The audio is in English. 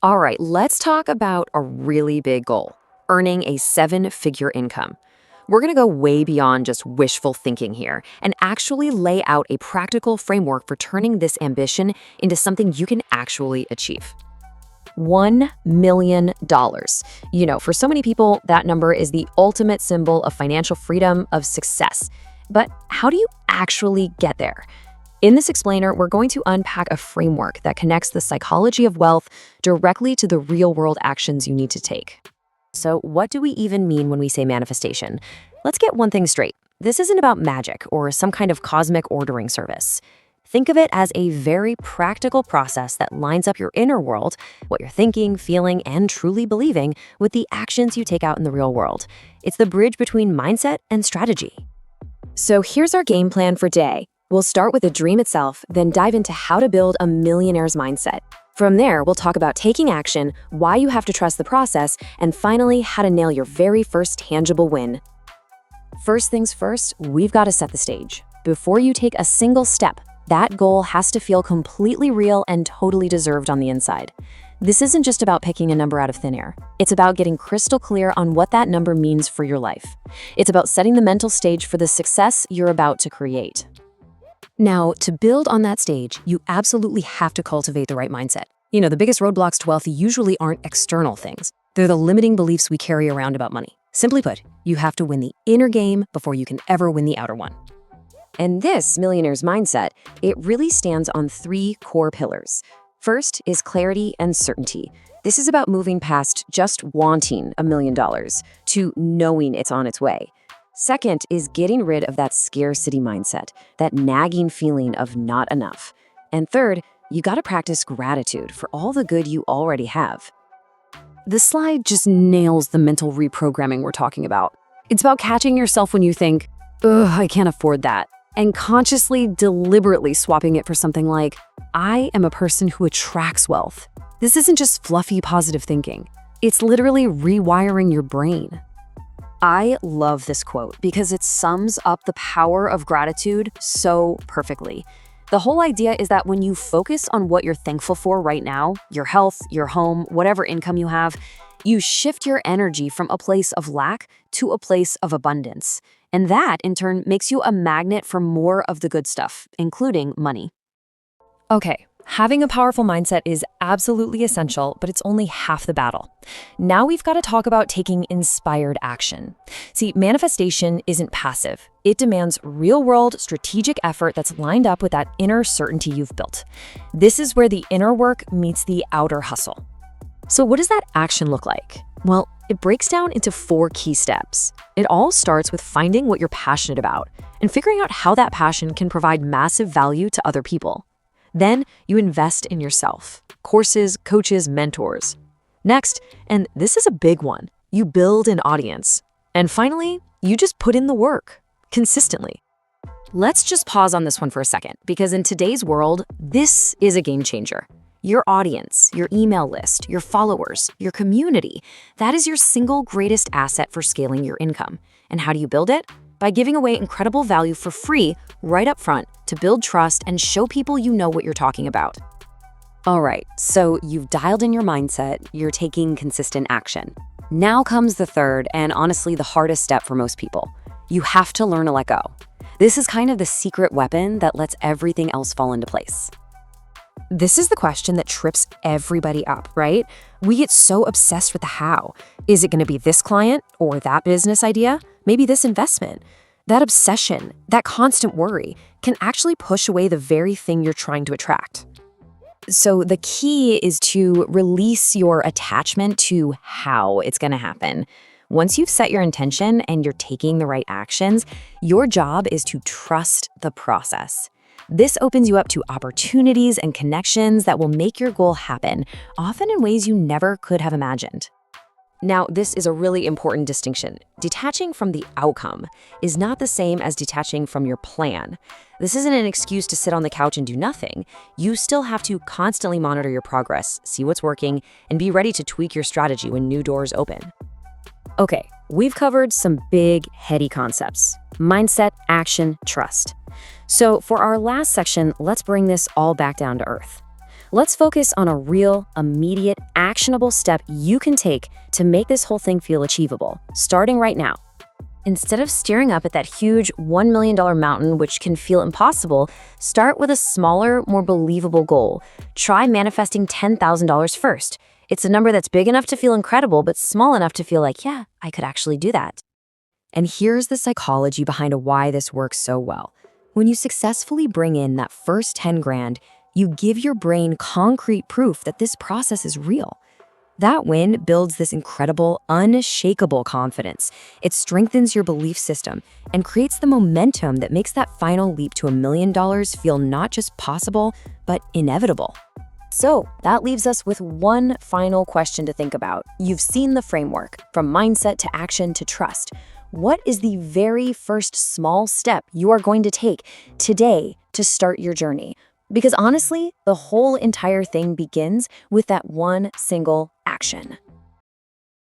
All right, let's talk about a really big goal, earning a seven-figure income. We're going to go way beyond just wishful thinking here and actually lay out a practical framework for turning this ambition into something you can actually achieve. $1 million. For so many people, that number is the ultimate symbol of financial freedom, of success. But how do you actually get there? In this explainer, we're going to unpack a framework that connects the psychology of wealth directly to the real-world actions you need to take. So what do we even mean when we say manifestation? Let's get one thing straight. This isn't about magic or some kind of cosmic ordering service. Think of it as a very practical process that lines up your inner world, what you're thinking, feeling, and truly believing, with the actions you take out in the real world. It's the bridge between mindset and strategy. So here's our game plan for today. We'll start with the dream itself, then dive into how to build a millionaire's mindset. From there, we'll talk about taking action, why you have to trust the process, and finally, how to nail your very first tangible win. First things first, we've got to set the stage. Before you take a single step, that goal has to feel completely real and totally deserved on the inside. This isn't just about picking a number out of thin air. It's about getting crystal clear on what that number means for your life. It's about setting the mental stage for the success you're about to create. Now, to build on that stage, you absolutely have to cultivate the right mindset. The biggest roadblocks to wealth usually aren't external things. They're the limiting beliefs we carry around about money. Simply put, you have to win the inner game before you can ever win the outer one. And this millionaire's mindset, it really stands on three core pillars. First is clarity and certainty. This is about moving past just wanting $1 million to knowing it's on its way. Second is getting rid of that scarcity mindset, that nagging feeling of not enough. And third, you gotta practice gratitude for all the good you already have. This slide just nails the mental reprogramming we're talking about. It's about catching yourself when you think, ugh, I can't afford that, and consciously, deliberately swapping it for something like, I am a person who attracts wealth. This isn't just fluffy positive thinking. It's literally rewiring your brain. I love this quote because it sums up the power of gratitude so perfectly. The whole idea is that when you focus on what you're thankful for right now, your health, your home, whatever income you have, you shift your energy from a place of lack to a place of abundance. And that, in turn, makes you a magnet for more of the good stuff, including money. Okay, having a powerful mindset is absolutely essential, but it's only half the battle. Now we've got to talk about taking inspired action. See, manifestation isn't passive. It demands real-world, strategic effort that's lined up with that inner certainty you've built. This is where the inner work meets the outer hustle. So what does that action look like? Well, it breaks down into 4 key steps. It all starts with finding what you're passionate about and figuring out how that passion can provide massive value to other people. Then you invest in yourself, courses, coaches, mentors. Next, and this is a big one, you build an audience. And finally, you just put in the work, consistently. Let's just pause on this one for a second, because in today's world, this is a game changer. Your audience, your email list, your followers, your community, that is your single greatest asset for scaling your income. And how do you build it? By giving away incredible value for free right up front to build trust and show people you know what you're talking about. All right, so you've dialed in your mindset, you're taking consistent action. Now comes the third and honestly the hardest step for most people. You have to learn to let go. This is kind of the secret weapon that lets everything else fall into place. This is the question that trips everybody up, right? We get so obsessed with the how. Is it going to be this client or that business idea? Maybe this investment? That obsession, that constant worry, can actually push away the very thing you're trying to attract. So the key is to release your attachment to how it's going to happen. Once you've set your intention and you're taking the right actions, your job is to trust the process. This opens you up to opportunities and connections that will make your goal happen, often in ways you never could have imagined. Now, this is a really important distinction. Detaching from the outcome is not the same as detaching from your plan. This isn't an excuse to sit on the couch and do nothing. You still have to constantly monitor your progress, see what's working, and be ready to tweak your strategy when new doors open. Okay, we've covered some big, heady concepts: mindset, action, trust. So for our last section, let's bring this all back down to earth. Let's focus on a real, immediate, actionable step you can take to make this whole thing feel achievable, starting right now. Instead of staring up at that huge $1 million mountain, which can feel impossible, start with a smaller, more believable goal. Try manifesting $10,000 first. It's a number that's big enough to feel incredible, but small enough to feel like, yeah, I could actually do that. And here's the psychology behind why this works so well. When you successfully bring in that first 10 grand, you give your brain concrete proof that this process is real. That win builds this incredible, unshakable confidence. It strengthens your belief system and creates the momentum that makes that final leap to $1 million feel not just possible, but inevitable. So that leaves us with one final question to think about. You've seen the framework, from mindset to action to trust. What is the very first small step you are going to take today to start your journey? Because honestly, the whole entire thing begins with that one single action.